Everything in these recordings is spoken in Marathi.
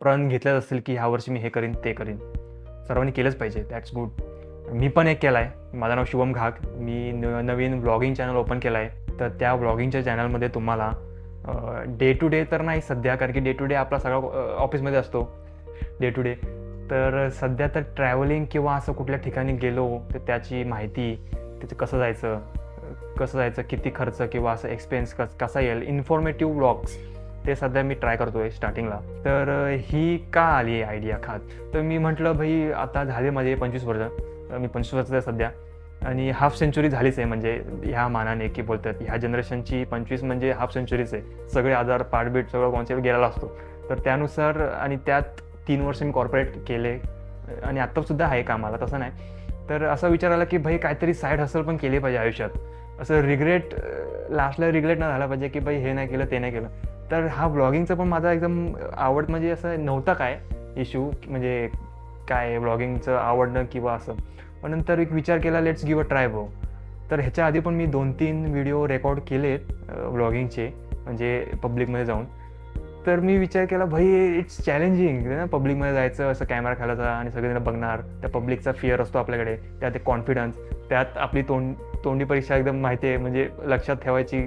प्रण घेतलेच असतील की ह्या वर्षी मी हे करीन ते करीन. सर्वांनी केलंच पाहिजे, दॅट्स गुड. मी पण एक केला आहे. माझं नाव शुभम घाग. मी नवीन व्लॉगिंग चॅनल ओपन केला आहे. तर त्या व्लॉगिंगच्या चॅनलमध्ये तुम्हाला डे टू डे तर नाही सध्या, कारण की डे टू डे आपला सगळा ऑफिसमध्ये असतो डे टू डे. तर सध्या तर ट्रॅव्हलिंग किंवा असं कुठल्या ठिकाणी गेलो तर त्याची माहिती, त्याचं कसं जायचं, किती खर्च किंवा असं एक्सपेन्स कसा येईल, इन्फॉर्मेटिव्ह व्लॉग्स ते सध्या मी ट्राय करतो आहे स्टार्टिंगला. तर ही का आली आहे आयडिया खात, तर मी म्हटलं भाई आता झाले माझे 25 वर्ष. मी 25 वर्षाचा आहे सध्या आणि हाफ सेंचुरी झालीच आहे. म्हणजे ह्या मानाने की बोलतात ह्या जनरेशनची 25 म्हणजे हाफ सेंचुरीच आहे. सगळे आजार पाठबीट सगळं कॉन्सेप्ट गेलेला असतो. तर त्यानुसार आणि त्यात 3 वर्ष मी कॉर्पोरेट केले आणि आत्तासुद्धा आहे कामाला, तसं नाही. तर असा विचार आला की भाई काहीतरी साईड हसल पण केली पाहिजे आयुष्यात. असं लास्टला रिग्रेट न झाला पाहिजे की भाई हे नाही केलं ते नाही केलं. तर हा व्लॉगिंगचा पण माझा एकदम आवड, म्हणजे असं नव्हता काय इश्यू, म्हणजे काय व्लॉगिंगचं आवडणं किंवा असं. पण नंतर एक विचार केला लेट्स गिव्ह अ ट्राय भाऊ. तर ह्याच्या आधी पण मी 2-3 व्हिडिओ रेकॉर्ड केलेत व्लॉगिंगचे, म्हणजे पब्लिकमध्ये जाऊन. तर मी विचार केला भाई इट्स चॅलेंजिंग ना पब्लिकमध्ये जायचं, असं कॅमेरा घालायचा आणि सगळेजण बघणार. त्या पब्लिकचा फिअर असतो आपल्याकडे, त्यात एक कॉन्फिडन्स, त्यात आपली तोंडी परीक्षा एकदम माहिती आहे, म्हणजे लक्षात ठेवायची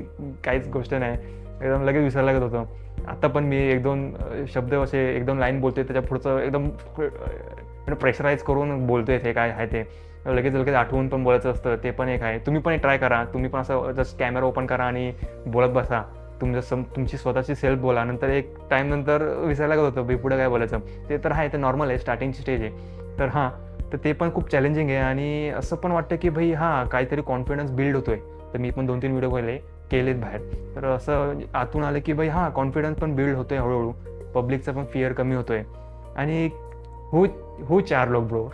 काहीच गोष्ट नाही, एकदम लगेच विसरायला लागत होतं. आता पण मी 1-2 शब्द असे 1-2 लाईन बोलतोय, त्याच्या पुढचं एकदम प्रेशराईज करून बोलतोय ते काय आहे ते लगेच आठवून पण बोलायचं असतं, ते पण एक आहे. तुम्ही पण ट्राय करा, तुम्ही पण असं जस्ट कॅमेरा ओपन करा आणि बोलत बसा. तुमची स्वतःची सेल्फ बोला. नंतर एक टाईम नंतर विसरायला लागत होतं पुढे काय बोलायचं. ते तर आहे, ते नॉर्मल आहे, स्टार्टिंगची स्टेज आहे. तर हां, तर ते पण खूप चॅलेंजिंग आहे आणि असं पण वाटतं की भाई हां काहीतरी कॉन्फिडन्स बिल्ड होतोय. तर मी पण 2-3 व्हिडिओ केलेत बाहेर. तर असं आतून आलं की भाई हां कॉन्फिडन्स पण बिल्ड होतोय हळूहळू, पब्लिकचा पण फिअर कमी होतोय. आणि हो 4 लोक ब्रो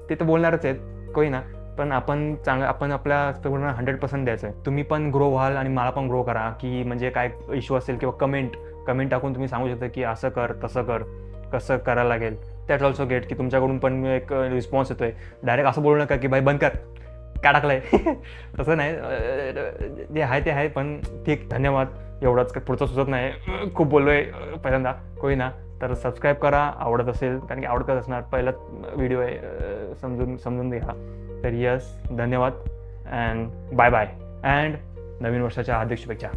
ते तर बोलणारच आहेत, कोई ना. पण आपण आपल्या पूर्ण 100% द्यायचं आहे. तुम्ही पण ग्रो व्हाल आणि मला पण ग्रो करा, की म्हणजे काय इश्यू असेल किंवा कमेंट टाकून तुम्ही सांगू शकता की असं कर तसं कर, कसं करायला लागेल. दॅट ऑल्सो गेट की तुमच्याकडून पण एक रिस्पॉन्स येतोय. डायरेक्ट असं बोलू नका की भाई बंद कर, काय टाकलंय तसं नाही. जे आहे ते आहे, पण ठीक धन्यवाद, एवढंच पुढचं सुचत नाही, खूप बोललोय पहिल्यांदा, कोई ना. तर सबस्क्राईब करा आवडत असेल, कारण की आवडतच असणार, पहिलाच व्हिडिओ आहे, समजून घ्या. तर यस, धन्यवाद अँड बाय बाय अँड नवीन वर्षाच्या हार्दिक शुभेच्छा.